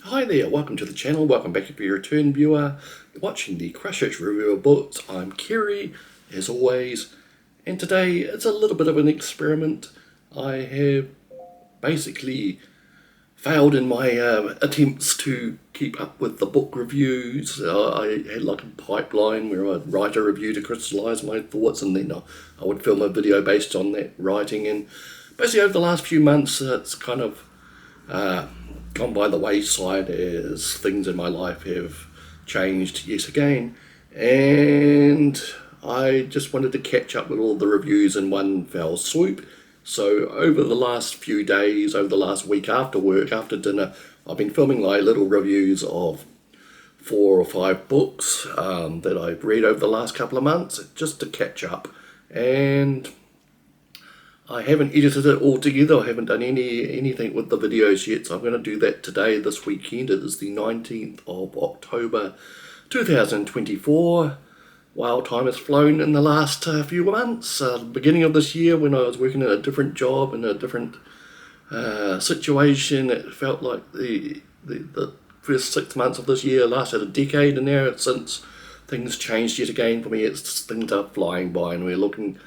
Hi there, welcome to the channel, welcome back if you're a return viewer. You're watching the Crash review of books. I'm Kerry, as always, and today it's a little bit of an experiment. I have basically failed in my attempts to keep up with the book reviews. I had like a pipeline where I'd write a review to crystallise my thoughts, and then I would film a video based on that writing. And basically over the last few months it's kind of gone by the wayside as things in my life have changed yet again, and I just wanted to catch up with all the reviews in one fell swoop. So over the last few days, over the last week, after work, after dinner, I've been filming like little reviews of 4 or 5 books that I've read over the last couple of months, just to catch up. And I haven't edited it all together. I haven't done anything with the videos yet, so I'm going to do that today, this weekend. It is the 19th of October 2024. Wow, time has flown in the last few months. Beginning of this year, when I was working in a different job, in a different situation, it felt like the first 6 months of this year lasted a decade, and now since things changed yet again for me, things are flying by, and we're looking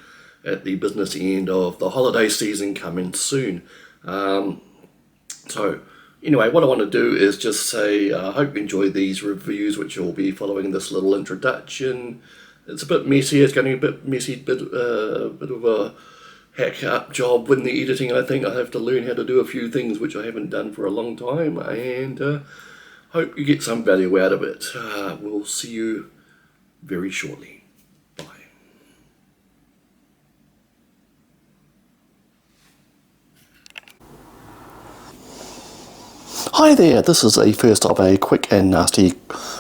at the business end of the holiday season coming soon. So anyway, what I want to do is just say I hope you enjoy these reviews, which will be following this little introduction. It's a bit messy, it's going to be a bit messy, bit of a hack up job in the editing. I think I have to learn how to do a few things which I haven't done for a long time, and hope you get some value out of it. We'll see you very shortly. Hi there, this is a first of a quick and nasty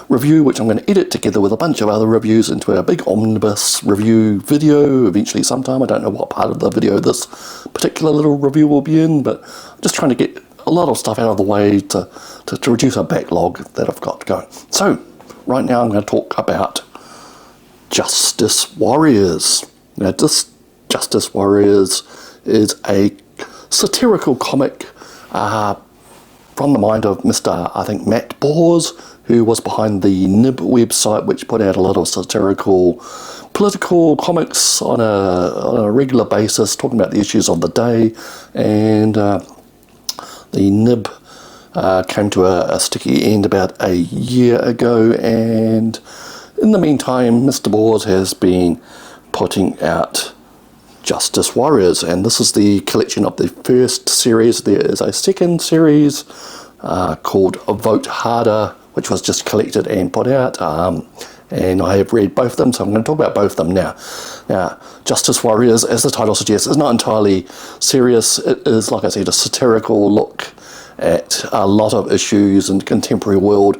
review which I'm going to edit together with a bunch of other reviews into a big omnibus review video eventually sometime. I don't know what part of the video this particular little review will be in, but I'm just trying to get a lot of stuff out of the way to reduce a backlog that I've got going. So, right now I'm going to talk about Justice Warriors. Now, this Justice Warriors is a satirical comic from the mind of Mr. I think Matt Bors, who was behind the Nib website, which put out a lot of satirical political comics on a regular basis, talking about the issues of the day. And the Nib came to a sticky end about a year ago, and in the meantime Mr. Bors has been putting out Justice Warriors, and this is the collection of the first series. There is a second series called Vote Harder, which was just collected and put out, and I have read both of them, so I'm going to talk about both of them now. Now, Justice Warriors, as the title suggests, is not entirely serious. It is, like I said, a satirical look at a lot of issues in the contemporary world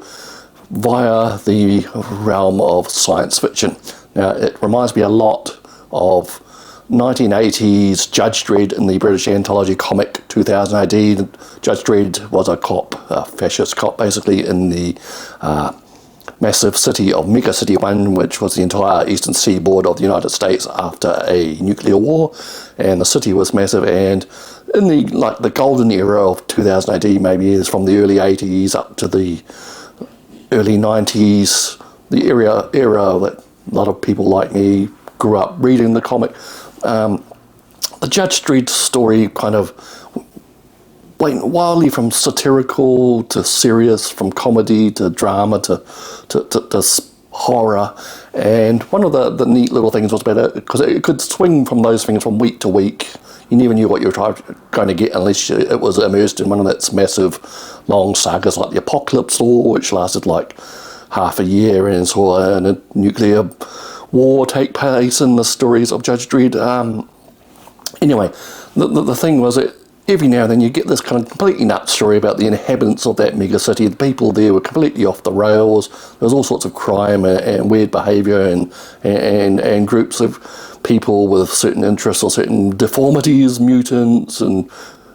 via the realm of science fiction. Now, it reminds me a lot of 1980s Judge Dredd in the British anthology comic 2000 AD. Judge Dredd was a cop, a fascist cop basically, in the massive city of Mega City 1, which was the entire eastern seaboard of the United States after a nuclear war, and the city was massive. And in the golden era of 2000 AD, maybe is from the early 80s up to the early 90s, the era that a lot of people like me grew up reading the comic. The Judge Dredd story kind of went wildly from satirical to serious, from comedy to drama to horror. And one of the neat little things was about it, because it could swing from those things from week to week. You never knew what you were going to get unless it was immersed in one of its massive long sagas like the Apocalypse War, which lasted like half a year and saw a nuclear war take place in the stories of Judge Dredd. Anyway, the thing was that every now and then you get this kind of completely nuts story about the inhabitants of that mega city. The people there were completely off the rails. There was all sorts of crime and weird behaviour and groups of people with certain interests or certain deformities, mutants and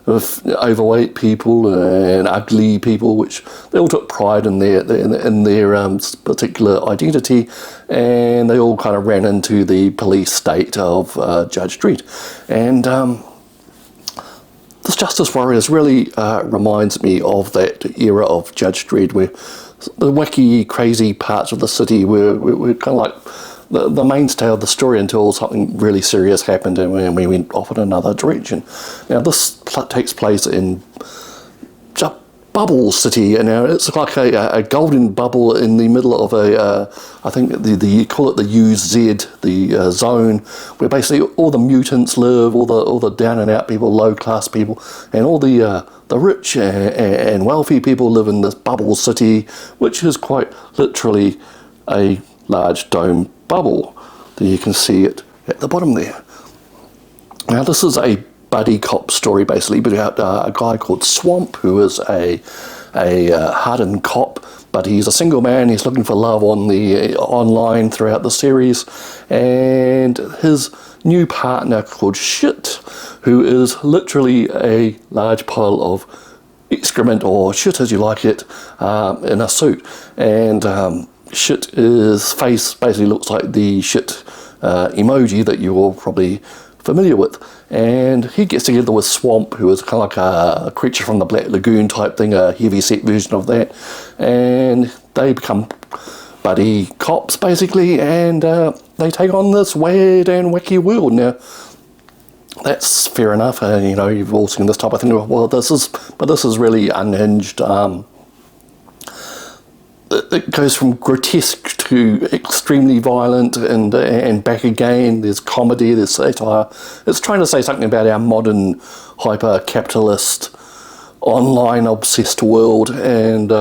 overweight people and ugly people, which they all took pride in their particular identity, and they all kind of ran into the police state of Judge Dredd. And the this Justice Warriors really reminds me of that era of Judge Dredd, where the wacky, crazy parts of the city were kind of like the mainstay of the story until something really serious happened and we went off in another direction. Now this takes place in Bubble City, and it's like a golden bubble in the middle of I think you call it the UZ, the zone, where basically all the mutants live, all the down and out people, low class people, and all the rich and wealthy people live in this Bubble City, which is quite literally a large dome bubble. There you can see it at the bottom there. Now this is a buddy cop story basically about a guy called Swamp, who is a hardened cop, but he's a single man. He's looking for love on the online throughout the series, and his new partner called Shit, who is literally a large pile of excrement, or shit as you like it, in a suit. And Shit's face basically looks like the shit emoji that you're all probably familiar with, and he gets together with Swamp, who is kind of like a creature from the Black Lagoon type thing, a heavy-set version of that, and they become buddy cops basically, and they take on this weird and wacky world. Now that's fair enough, you know, you've all seen this type of thing. Well, this is really unhinged. It goes from grotesque to extremely violent, and back again. There's comedy, there's satire. It's trying to say something about our modern hyper-capitalist, online obsessed world, and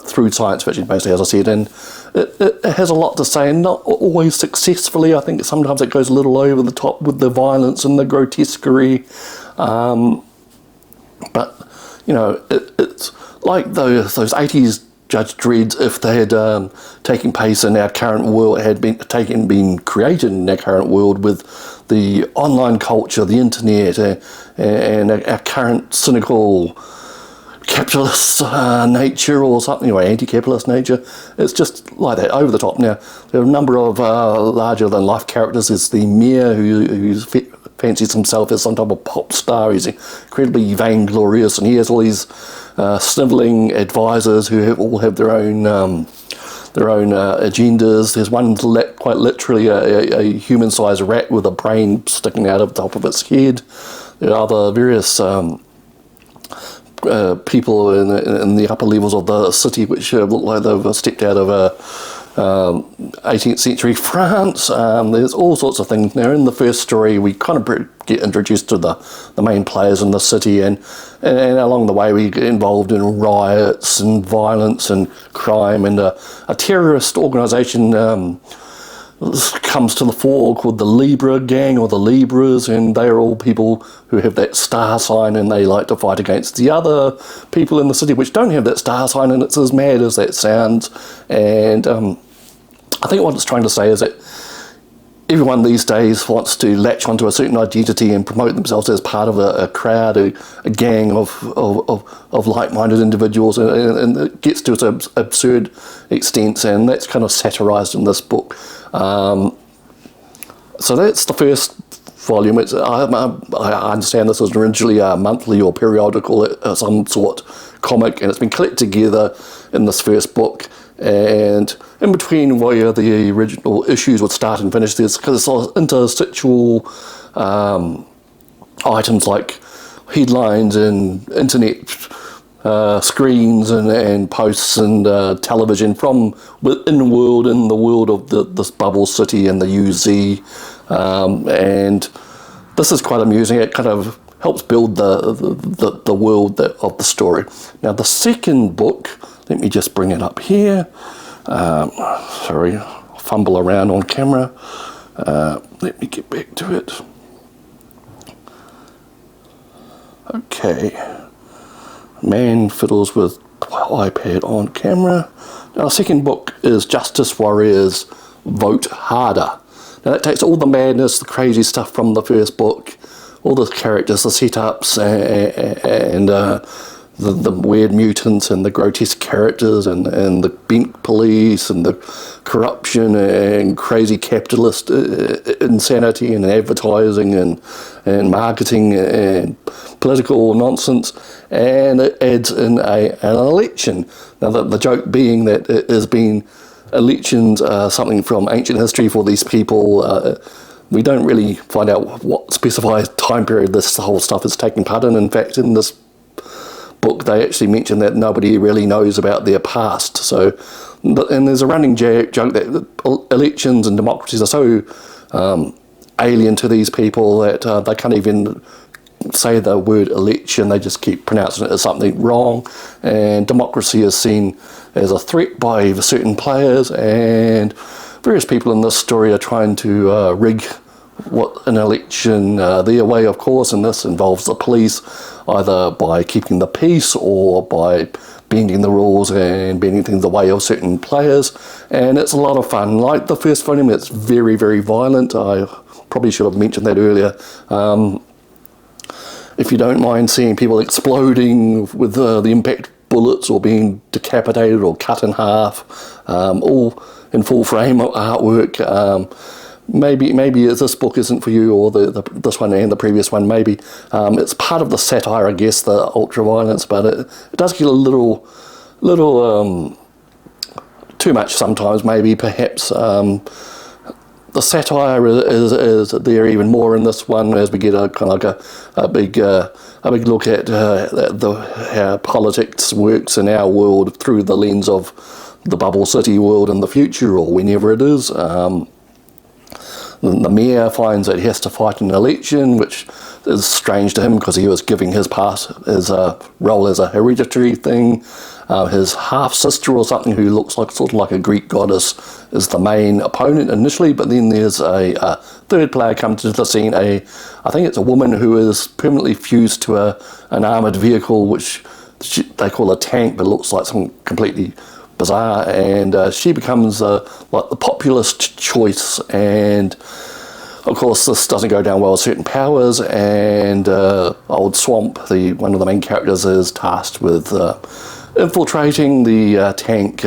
through science fiction basically, as I said. And it has a lot to say, and not always successfully. I think sometimes it goes a little over the top with the violence and the grotesquerie, but you know, it's like those 80s Judge Dredd, if they had taken place in our current world, had been created in our current world with the online culture, the internet, and our current cynical capitalist nature, or something, or anti-capitalist nature. It's just like that, over the top. Now, there are a number of larger-than-life characters. There's the mayor, who fancies himself as some type of pop star. He's incredibly vainglorious, and he has all these snivelling advisors who all have their own agendas. There's one quite literally a human-sized rat with a brain sticking out of the top of its head. There are other various people in the upper levels of the city which look like they've stepped out of 18th century France. There's all sorts of things. Now in the first story we kind of get introduced to the main players in the city, and along the way we get involved in riots and violence and crime, and a terrorist organisation comes to the fore called the Libra Gang, or the Libras, and they are all people who have that star sign, and they like to fight against the other people in the city which don't have that star sign, and it's as mad as that sounds. And I think what it's trying to say is that everyone these days wants to latch onto a certain identity and promote themselves as part of a crowd, a gang of like-minded individuals, and it gets to its absurd extents, and that's kind of satirised in this book. So that's the first volume. I understand this was originally a monthly or periodical, some sort, comic, and it's been collected together in this first book. And in between where the original issues would start and finish, there's interstitial items like headlines and internet screens and posts and television from within the world of this Bubble City and the UZ, and this is quite amusing. It kind of helps build the world of the story. Now the second book, let me just bring it up here. Sorry, I'll fumble around on camera. Let me get back to it. Okay. Man fiddles with iPad on camera. Now the second book is Justice Warriors Vote Harder. Now that takes all the madness, the crazy stuff from the first book, all the characters, the setups, and the weird mutants and the grotesque characters and the bent police and the corruption and crazy capitalist insanity and advertising and marketing and political nonsense, and it adds in an election. Now the joke being that it has been elections are something from ancient history for these people. We don't really find out what specified time period this whole stuff is taking part in. In fact, in this book, they actually mention that nobody really knows about their past. So, and there's a running joke that elections and democracies are so alien to these people that they can't even say the word election. They just keep pronouncing it as something wrong. And democracy is seen as a threat by certain players, and various people in this story are trying to rig what an election their way, of course, and this involves the police, either by keeping the peace or by bending the rules and bending things the way of certain players. And it's a lot of fun. Like the first volume, it's very, very violent. I probably should have mentioned that earlier. If you don't mind seeing people exploding with the impact bullets or being decapitated or cut in half, all in full frame artwork, maybe this book isn't for you, or this one and the previous one. Maybe it's part of the satire, I guess, the ultra violence, but it does get a little too much sometimes. Maybe perhaps the satire is there even more in this one, as we get a kind of like a big look at how politics works in our world through the lens of the bubble city world in the future, or whenever it is. The mayor finds that he has to fight an election, which is strange to him because he was giving his role as a hereditary thing. His half-sister or something, who looks like sort of like a Greek goddess, is the main opponent initially, but then there's a third player comes to the scene. I think it's a woman who is permanently fused to an armoured vehicle, which they call a tank, but it looks like something completely bizarre, and she becomes like the populist choice. And of course this doesn't go down well with certain powers, and old Swamp, one of the main characters, is tasked with infiltrating the tank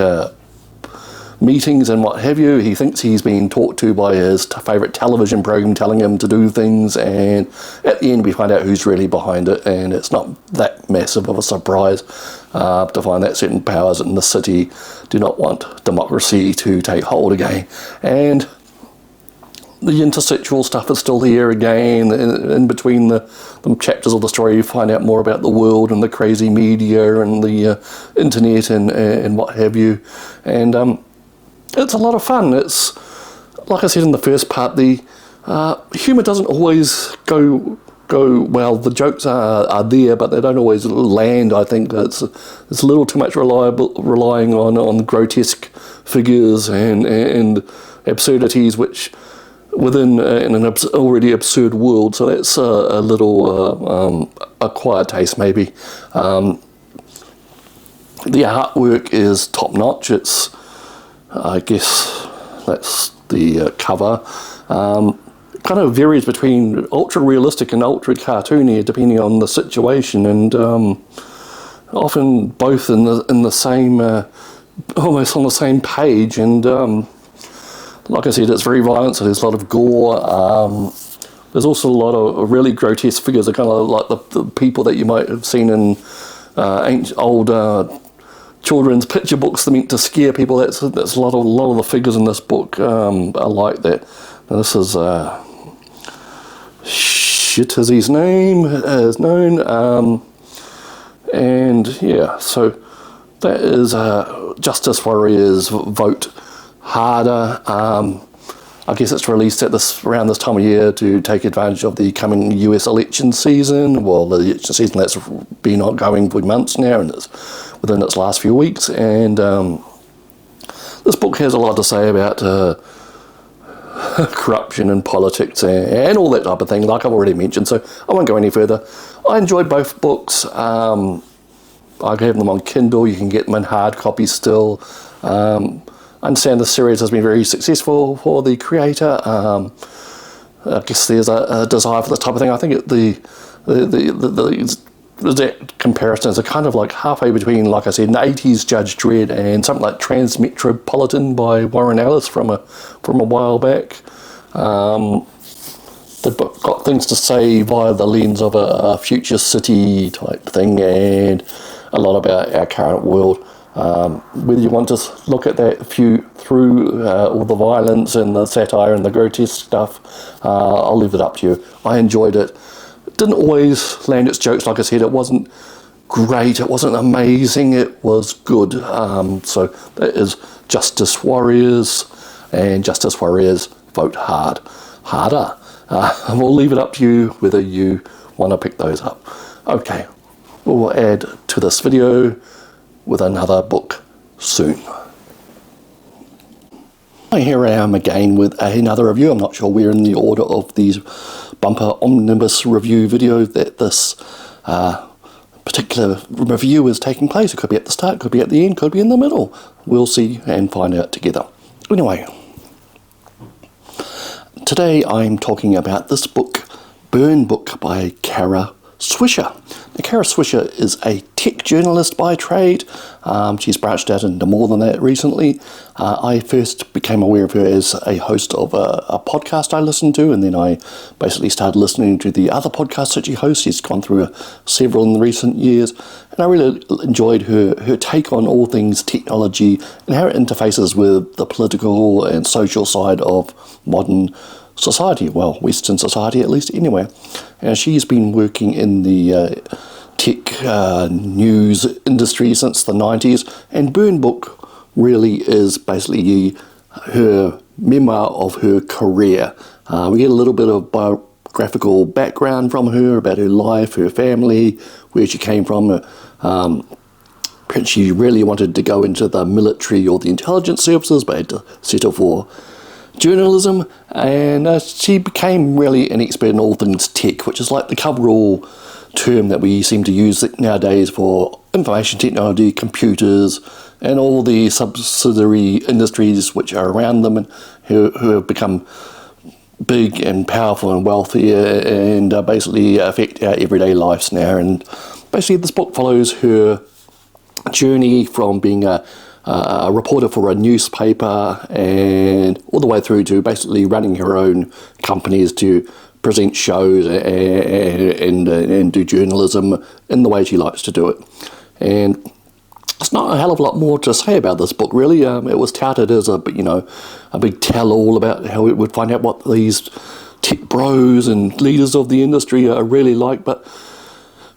meetings and what have you. He thinks he's being taught to by his favourite television program telling him to do things, and at the end we find out who's really behind it, and it's not that massive of a surprise to find that certain powers in the city do not want democracy to take hold again. And the interstitial stuff is still here again. In between the chapters of the story, you find out more about the world and the crazy media and the internet and what have you. And it's a lot of fun. It's, like I said in the first part, the humour doesn't always go well. The jokes are there, but they don't always land. I think it's a little too much relying on grotesque figures and absurdities, which within an already absurd world. So that's a little acquired taste, maybe. The artwork is top notch. It's, I guess that's the cover. Kind of varies between ultra realistic and ultra cartoony depending on the situation, and often both in the same, almost on the same page. And like I said, it's very violent, so there's a lot of gore. There's also a lot of really grotesque figures. They're kind of like the people that you might have seen in ancient old children's picture books that meant to scare people. That's a lot of the figures in this book are like that. Now this is Shit is his name, as known, and yeah, so that is Justice Warriors Vote Harder. I guess it's released at around this time of year to take advantage of the coming US election season. Well, the election season that's been ongoing for months now, and it's within its last few weeks. And this book has a lot to say about corruption and politics and all that type of thing, like I've already mentioned, so I won't go any further. I enjoyed both books. I have them on Kindle. You can get them in hard copy still. I understand the series has been very successful for the creator. I guess there's a desire for this type of thing. I think the that comparison is a kind of like halfway between, like I said, an 80s Judge Dredd and something like Transmetropolitan by Warren Ellis from a while back. They've got things to say via the lens of a future city type thing, and a lot about our current world. Whether you want to look at that through all the violence and the satire and the grotesque stuff, I'll leave it up to you. I enjoyed it. It didn't always land its jokes, like I said. It wasn't great, it wasn't amazing, it was good. So that is Justice Warriors, and Justice Warriors vote harder. We'll leave it up to you whether you want to pick those up. Okay, we'll add to this video with another book soon. Here I am again with another review. I'm not sure where in the order of these bumper omnibus review videos that this particular review is taking place. It could be at the start, could be at the end, could be in the middle. We'll see and find out together. Anyway, today I'm talking about this book, Burn Book by Kara Swisher. Now, Kara Swisher is a tech journalist by trade. She's branched out into more than that recently. I first became aware of her as a host of a podcast I listened to, and then I basically started listening to the other podcasts that she hosts. She's gone through several in the recent years, and I really enjoyed her take on all things technology and how it interfaces with the political and social side of modern society, well, Western society at least anyway. She's been working in the tech news industry since the 90s, and Burn Book really is basically her memoir of her career. We get a little bit of biographical background from her about her life, her family, where she came from. She really wanted to go into the military or the intelligence services, but had to settle for journalism, and she became really an expert in all things tech, which is like the coverall term that we seem to use nowadays for information technology, computers, and all the subsidiary industries which are around them, and who have become big and powerful and wealthy, and basically affect our everyday lives now. And basically this book follows her journey from being a reporter for a newspaper and all the way through to basically running her own companies to present shows and do journalism in the way she likes to do it. And there's not a hell of a lot more to say about this book, really. It was touted as a big tell-all about how it would find out what these tech bros and leaders of the industry are really like, but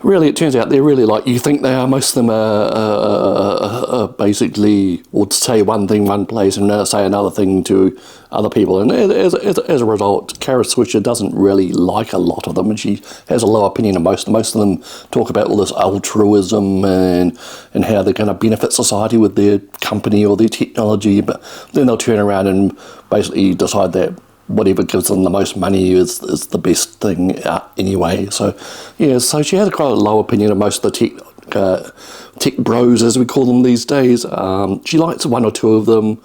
really, it turns out they're really like you think they are. Most of them are basically would say one thing one place and say another thing to other people. And as a result, Kara Swisher doesn't really like a lot of them, and she has a low opinion of most of them. Most of them talk about all this altruism and how they're going to benefit society with their company or their technology, but then they'll turn around and basically decide that whatever gives them the most money is the best thing anyway. So yeah, so she has quite a low opinion of most of the tech bros, as we call them these days. She likes one or two of them.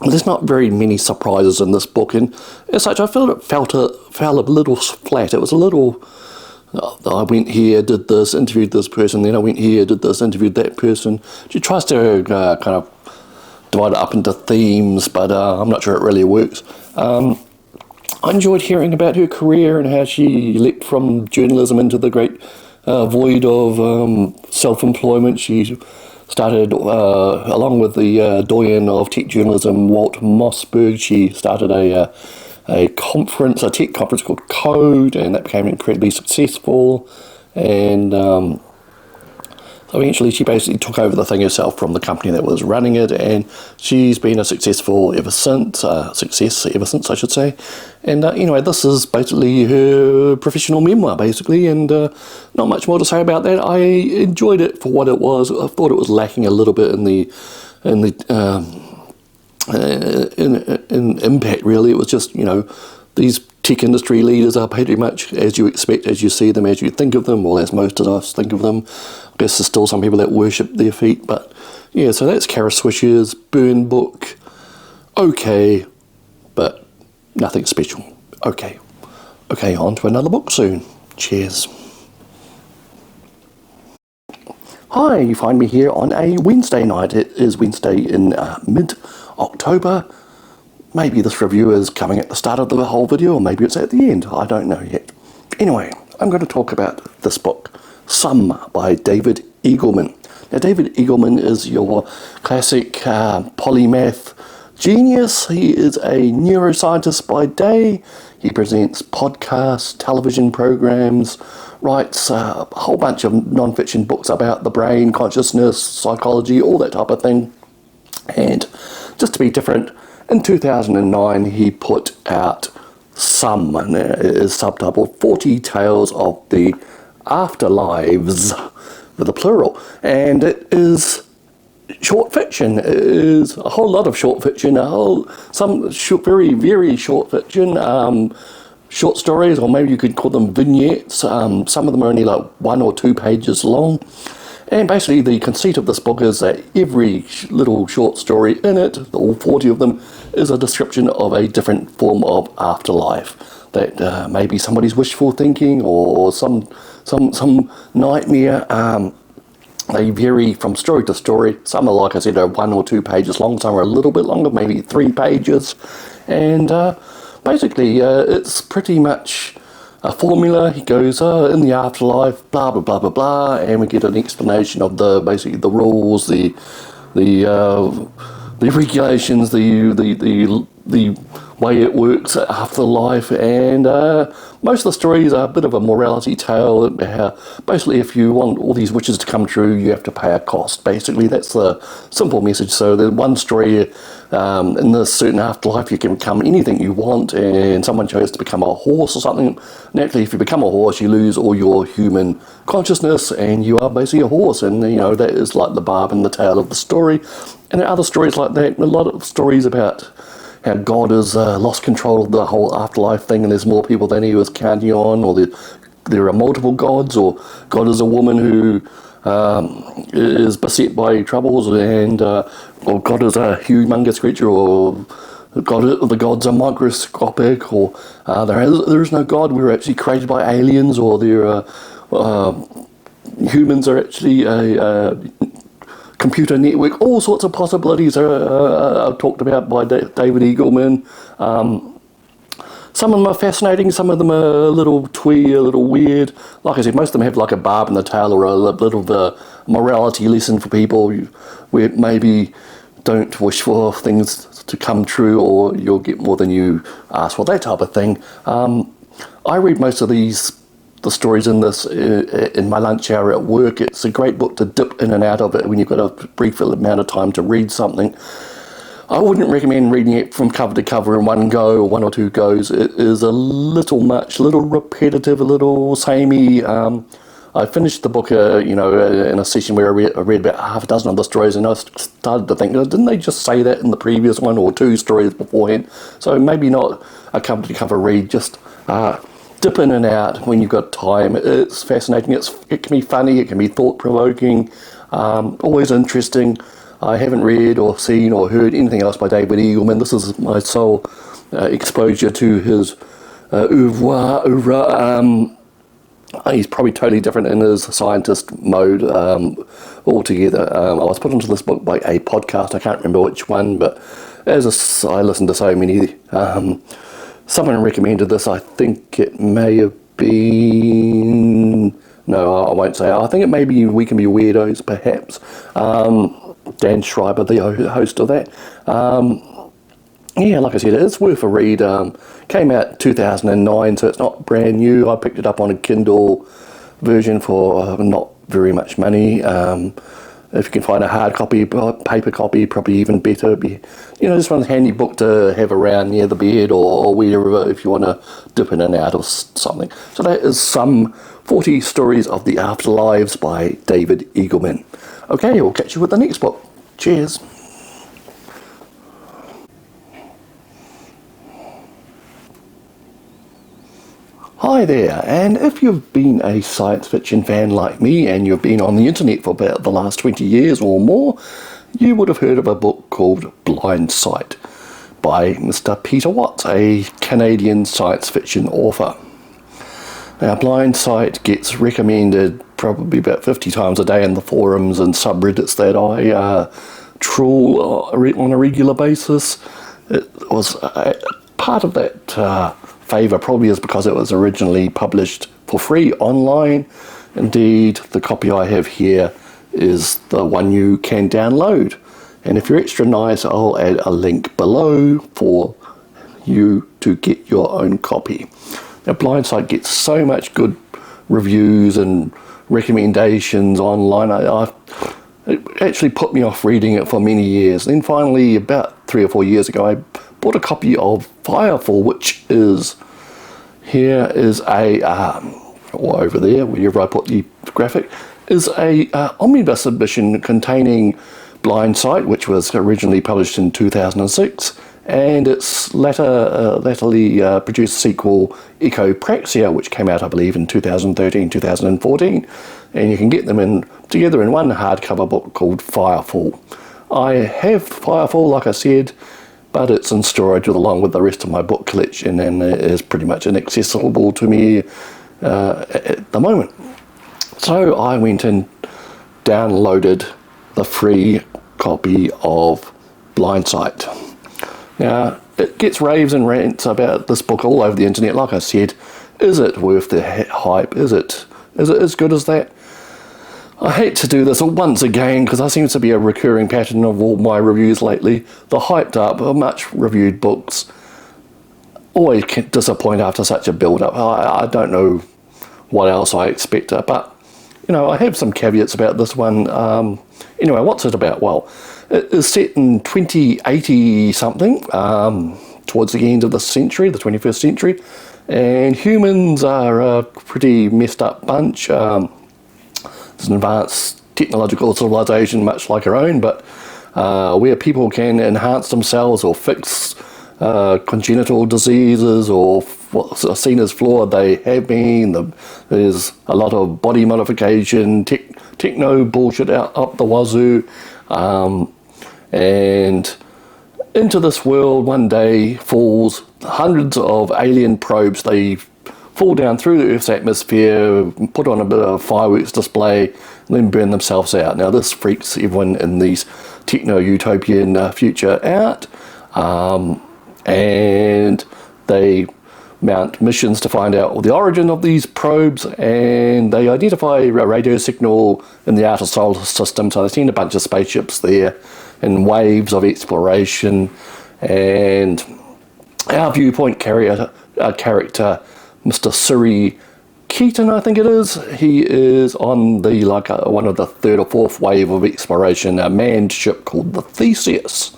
There's not very many surprises in this book, and as such I felt it fell a little flat. It was a little, I went here, did this, interviewed this person, then I went here, did this, interviewed that person. She tries to kind of divide it up into themes, but I'm not sure it really works. I enjoyed hearing about her career and how she leapt from journalism into the great void of self-employment. She started, along with the doyen of tech journalism, Walt Mossberg, she started a tech conference called Code, and that became incredibly successful. And eventually she basically took over the thing herself from the company that was running it, and she's been a success ever since, I should say. And anyway, this is basically her professional memoir, basically, and not much more to say about that. I enjoyed it for what it was. I thought it was lacking a little bit in impact, really. It was just, these tech industry leaders are pretty much as you expect, as you see them, as you think of them, or as most of us think of them. I guess there's still some people that worship their feet, but yeah, so that's Kara Swisher's Burn Book. Okay, but nothing special. Okay, on to another book soon. Cheers. Hi, you find me here on a Wednesday night. It is Wednesday in mid-October. Maybe this review is coming at the start of the whole video, or maybe it's at the end. I don't know yet. Anyway, I'm going to talk about this book, Some, by David Eagleman. Now, David Eagleman is your classic polymath genius. He is a neuroscientist by day. He presents podcasts, television programs, writes a whole bunch of non-fiction books about the brain, consciousness, psychology, all that type of thing. And just to be different, in 2009 he put out Some, and it is subtitled 40 Tales of the Afterlives, with a plural, and it is short fiction. It is a whole lot of short fiction, very, very short fiction, short stories, or maybe you could call them vignettes. Some of them are only like 1 or 2 pages long. And basically the conceit of this book is that every little short story in it, all 40 of them, is a description of a different form of afterlife. That maybe somebody's wishful thinking or some nightmare. They vary from story to story. Some are, like I said, are 1 or 2 pages long. Some are a little bit longer, maybe 3 pages. And basically, it's pretty much a formula. He goes, in the afterlife, blah, blah, blah, blah, blah, and we get an explanation of basically the rules, the regulations, the way it works after life, and most of the stories are a bit of a morality tale. Basically, if you want all these wishes to come true, you have to pay a cost. Basically, that's the simple message. So the one story, in this certain afterlife, you can become anything you want, and someone chose to become a horse or something. Naturally, if you become a horse, you lose all your human consciousness, and you are basically a horse, and that is like the barb and the tail of the story. And there are other stories like that, a lot of stories about how God has lost control of the whole afterlife thing, and there's more people than he was counting on, or there are multiple gods, or God is a woman who is beset by troubles, and or God is a humongous creature, or the gods are microscopic, or there is no God, we were actually created by aliens, or humans are actually a computer network. All sorts of possibilities are talked about by David Eagleman. Some of them are fascinating, some of them are a little twee, a little weird. Like I said, most of them have like a barb in the tail, or a little of a morality lesson for people where maybe don't wish for things to come true, or you'll get more than you ask for, that type of thing. I read most of the stories in this in my lunch hour at work. It's a great book to dip in and out of it when you've got a brief amount of time to read something. I wouldn't recommend reading it from cover to cover in one go, or 1 or 2 goes. It is a little much, a little repetitive, a little samey. I finished the book in a session where I read about half a dozen of the stories, and I started to think, didn't they just say that in the previous 1 or 2 stories beforehand? So maybe not a cover to cover read, just dip in and out when you've got time. It's fascinating. It can be funny, it can be thought-provoking, always interesting. I haven't read or seen or heard anything else by David Eagleman. This is my sole exposure to his oeuvre. He's probably totally different in his scientist mode altogether. I was put onto this book by a podcast. I can't remember which one, but I listened to so many. Someone recommended this. I think it may have been... No, I won't say. I think it may be We Can Be Weirdos, perhaps. Dan Schreiber, the host of that. Yeah, like I said, it's worth a read. Came out 2009, so it's not brand new. I picked it up on a Kindle version for not very much money. If you can find a hard copy, paper copy, probably even better. Just one handy book to have around near the bed, or wherever, if you want to dip in and out of something. So that is Some 40 Stories of the Afterlives by David Eagleman. Okay, we'll catch you with the next book. Cheers. Hi there, and if you've been a science fiction fan like me, and you've been on the internet for about the last 20 years or more, you would have heard of a book called Blindsight by Mr. Peter Watts, a Canadian science fiction author. Now, Blindsight gets recommended probably about 50 times a day in the forums and subreddits that I trawl on a regular basis. It was part of that favour probably is because it was originally published for free online. Indeed, the copy I have here is the one you can download. And if you're extra nice, I'll add a link below for you to get your own copy. Now, Blindsight gets so much good reviews and recommendations online. It actually put me off reading it for many years. Then finally, about 3 or 4 years ago, I bought a copy of Firefall, which is, here is a, or over there, wherever I put the graphic, is a Omnibus edition containing Blindsight, which was originally published in 2006, and its latterly produced sequel, Echopraxia, which came out, I believe, in 2013, 2014, and you can get them together in one hardcover book called Firefall. I have Firefall, like I said, but it's in storage along with the rest of my book collection, and it is pretty much inaccessible to me at the moment. So I went and downloaded the free copy of Blindsight. Now, it gets raves and rants about this book all over the internet. Like I said, is it worth the hype? Is it as good as that? I hate to do this once again because that seems to be a recurring pattern of all my reviews lately. The hyped up, much reviewed books always can disappoint after such a build-up. I don't know what else I expect, but you know, I have some caveats about this one. Anyway, what's it about? Well, it is set in 2080 something, towards the end of the century, the 21st century, and humans are a pretty messed up bunch. It's an advanced technological civilization much like our own, but where people can enhance themselves or fix congenital diseases or what's seen as flawed they have been. There's a lot of body modification, techno bullshit out up the wazoo, and into this world one day falls hundreds of alien probes. They fall down through the Earth's atmosphere, put on a bit of fireworks display, and then burn themselves out. Now this freaks everyone in these techno-utopian future out, and they mount missions to find out the origin of these probes, and they identify a radio signal in the outer solar system, so they send a bunch of spaceships there in waves of exploration. And our viewpoint character, Mr. Siri Keaton, I think it is, he is on the one of the third or fourth wave of exploration, a manned ship called the Theseus.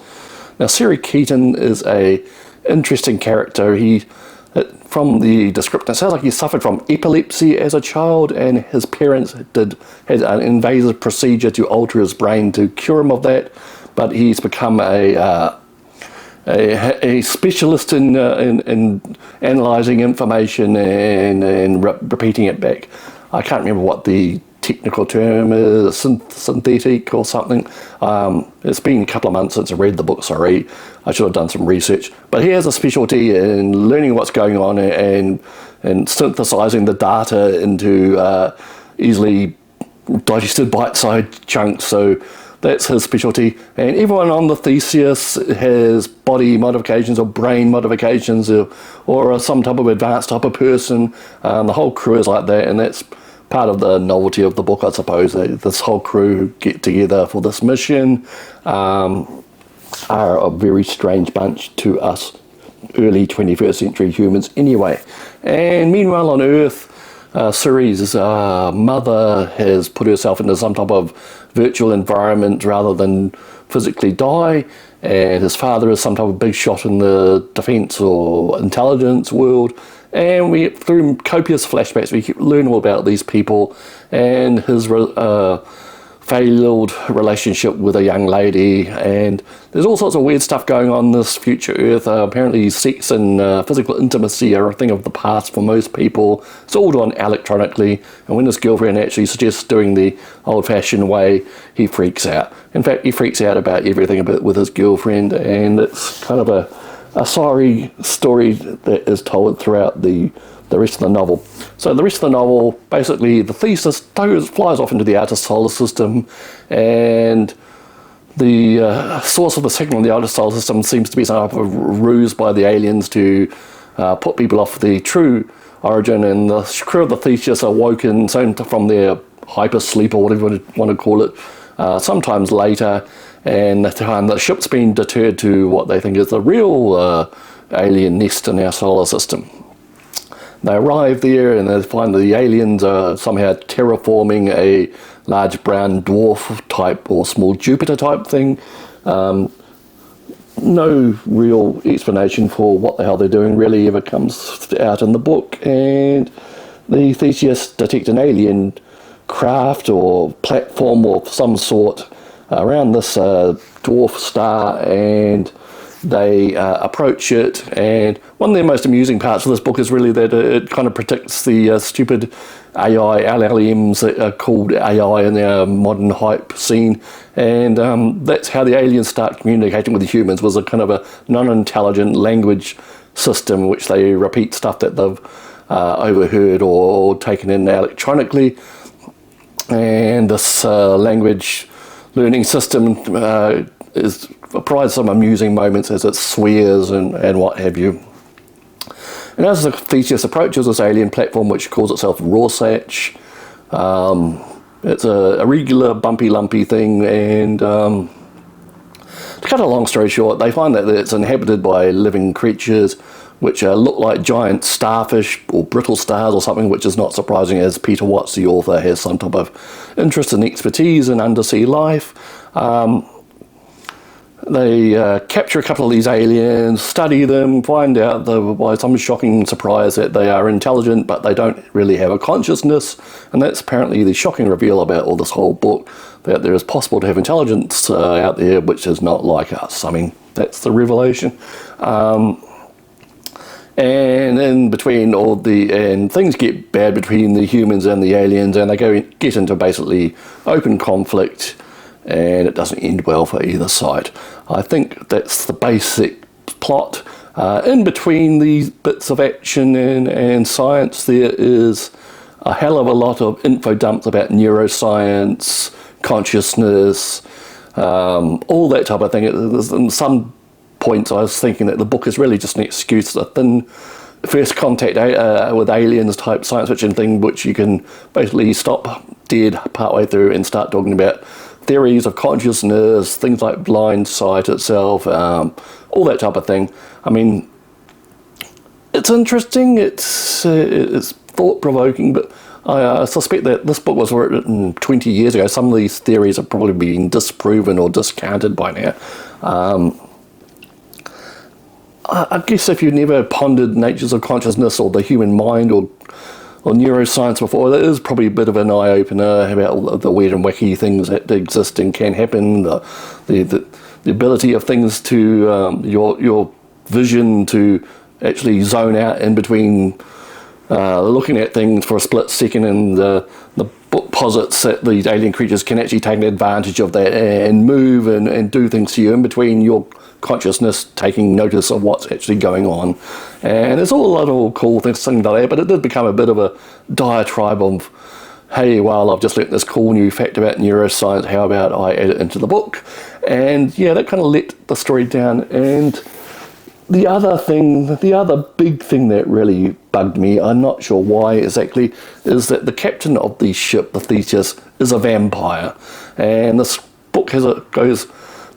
Now, Siri Keaton is a interesting character. From the description, it sounds like he suffered from epilepsy as a child, and his parents had an invasive procedure to alter his brain to cure him of that. But he's become a specialist in analysing information and repeating it back. I can't remember what the technical term is, synthetic or something. It's been a couple of months since I read the book, sorry. I should have done some research. But he has a specialty in learning what's going on and synthesizing the data into easily digested bite-sized chunks. So that's his specialty. And everyone on the Theseus has body modifications or brain modifications or some type of advanced type of person. The whole crew is like that, and that's part of the novelty of the book, I suppose. This whole crew get together for this mission are a very strange bunch to us early 21st century humans anyway. And meanwhile on Earth, Siri's mother has put herself into some type of virtual environment rather than physically die, and his father is some type of big shot in the defense or intelligence world. And through copious flashbacks, we learn all about these people and his failed relationship with a young lady. And there's all sorts of weird stuff going on in this future Earth. Apparently sex and physical intimacy are a thing of the past for most people. It's all done electronically. And when his girlfriend actually suggests doing the old-fashioned way, he freaks out. In fact, he freaks out about everything with his girlfriend, and it's kind of a sorry story that is told throughout the the rest of the novel. So the rest of the novel, basically the thesis flies off into the outer solar system, and the source of the signal in the outer solar system seems to be some type of ruse by the aliens to put people off the true origin, and the crew of the Theseus are woken from their hypersleep, or whatever you want to call it, sometimes later, and the ship's been deterred to what they think is the real alien nest in our solar system. They arrive there and they find that the aliens are somehow terraforming a large brown dwarf type or small Jupiter type thing. No real explanation for what the hell they're doing really ever comes out in the book, and the Theseus detect an alien craft or platform of some sort around this dwarf star, and they approach it. And one of the most amusing parts of this book is really that it kind of predicts the stupid AI LLMs that are called AI in our modern hype scene, and that's how the aliens start communicating with the humans, was a kind of a non-intelligent language system which they repeat stuff that they've overheard or taken in electronically. And this language learning system provides some amusing moments as it swears and what have you. And as the Theseus approaches this alien platform, which calls itself Rorschach, it's a regular bumpy lumpy thing, and to cut a long story short, they find that it's inhabited by living creatures which look like giant starfish or brittle stars or something, which is not surprising, as Peter Watts, the author, has some type of interest and expertise in undersea life. They capture a couple of these aliens, study them, find out by some shocking surprise that they are intelligent, but they don't really have a consciousness. And that's apparently the shocking reveal about all this whole book, that there is possible to have intelligence out there which is not like us. I mean, that's the revelation. And in between and things get bad between the humans and the aliens, and they get into basically open conflict, and it doesn't end well for either side. I think that's the basic plot. In between these bits of action and science, there is a hell of a lot of info dumps about neuroscience, consciousness, all that type of thing. In some points I was thinking that the book is really just an excuse, a thin first contact with aliens type science fiction thing, which you can basically stop dead partway through and start talking about theories of consciousness, things like Blindsight itself, all that type of thing. I mean, it's interesting, it's thought-provoking, but I suspect that this book was written 20 years ago. Some of these theories are probably being disproven or discounted by now. I guess if you've never pondered natures of consciousness or the human mind or neuroscience before, that is probably a bit of an eye-opener about all the weird and wacky things that exist and can happen, the ability of things to, your vision to actually zone out in between looking at things for a split second, and the book posits that these alien creatures can actually take advantage of that and move and do things to you in between your consciousness taking notice of what's actually going on. And there's all a lot of cool things like that, but it did become a bit of a diatribe of, hey, well, I've just learnt this cool new fact about neuroscience, how about I add it into the book? And yeah, that kind of let the story down. And the other big thing that really bugged me, I'm not sure why exactly, is that the captain of the ship, the Theseus, is a vampire. And this book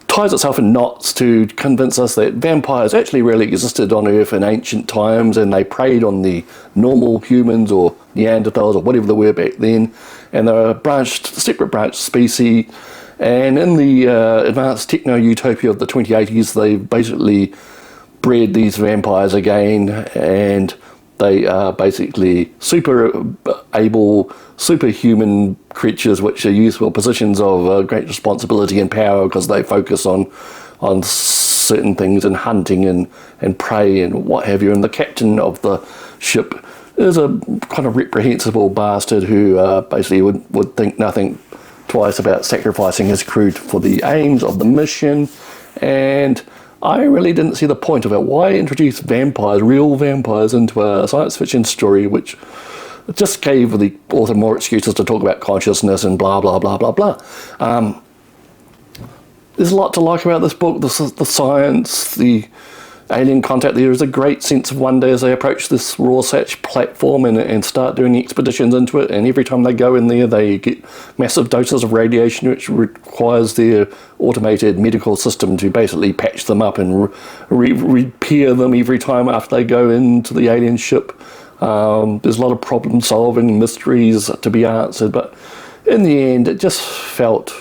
ties itself in knots to convince us that vampires actually really existed on Earth in ancient times, and they preyed on the normal humans or Neanderthals or whatever they were back then, and they're a separate branched species. And in the advanced techno-utopia of the 2080s, they basically bred these vampires again, and they are basically superhuman creatures which are used for positions of great responsibility and power, because they focus on certain things and hunting and prey and what have you. And the captain of the ship is a kind of reprehensible bastard who basically would think nothing twice about sacrificing his crew for the aims of the mission. And I really didn't see the point of it. Why introduce vampires, real vampires, into a science fiction story which just gave the author more excuses to talk about consciousness and blah, blah, blah, blah, blah. There's a lot to like about this book, the science, the alien contact. There is a great sense of wonder as they approach this Rorschach platform and start doing expeditions into it, and every time they go in there they get massive doses of radiation, which requires their automated medical system to basically patch them up and repair them every time after they go into the alien ship. There's a lot of problem solving, mysteries to be answered, but in the end it just felt,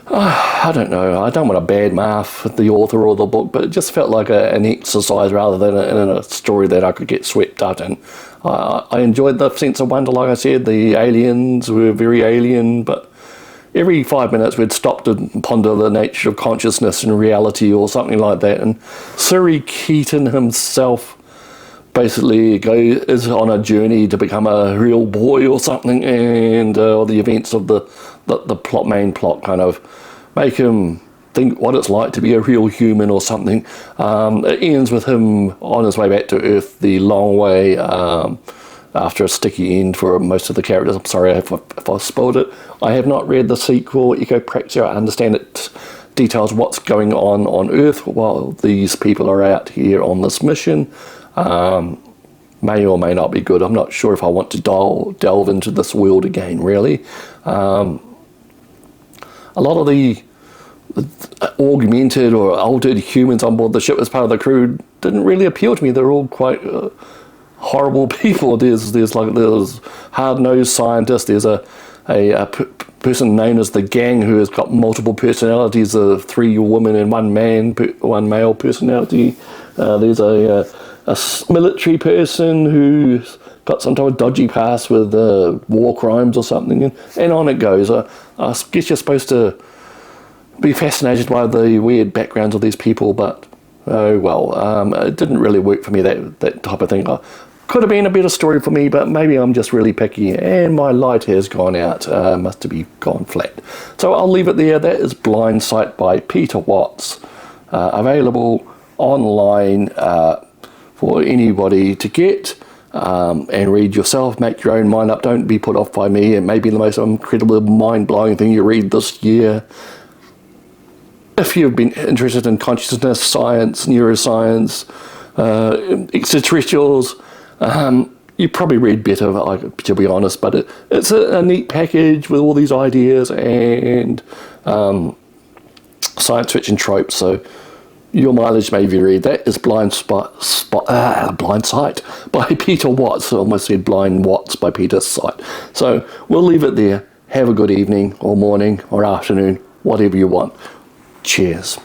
I don't know, I don't want to badmouth the author or the book, but it just felt like an exercise rather than a story that I could get swept up in. I enjoyed the sense of wonder, like I said. The aliens were very alien, but every 5 minutes we'd stop to ponder the nature of consciousness and reality or something like that. And Siri Keaton himself basically is on a journey to become a real boy or something, and the events of the main plot kind of make him think what it's like to be a real human or something. It ends with him on his way back to Earth the long way, after a sticky end for most of the characters. I'm sorry if I spoiled it. I have not read the sequel, Ecopraxia. I understand it details what's going on Earth while these people are out here on this mission. May or may not be good. I'm not sure if I want to delve into this world again, really. A lot of the augmented or altered humans on board the ship as part of the crew didn't really appeal to me. They're all quite horrible people. There's hard-nosed scientists. There's a person known as the Gang who has got multiple personalities, 3 women and 1 male personality. There's a military person who's got some type of dodgy past with war crimes or something, and on it goes. I guess you're supposed to be fascinated by the weird backgrounds of these people, but oh well, it didn't really work for me, that type of thing. Could have been a better story for me, but maybe I'm just really picky and my light has gone out, must have gone flat. So I'll leave it there. That is Blindsight by Peter Watts, available online for anybody to get and read yourself. Make your own mind up. Don't be put off by me. It may be the most incredible, mind-blowing thing you read this year. If you've been interested in consciousness, science, neuroscience, extraterrestrials, you probably read better, to be honest, but it's a neat package with all these ideas and science fiction tropes, so your mileage may vary. That is Blindsight by Peter Watts. I almost said Blind Watts by Peter Sight. So we'll leave it there. Have a good evening or morning or afternoon, whatever you want. Cheers.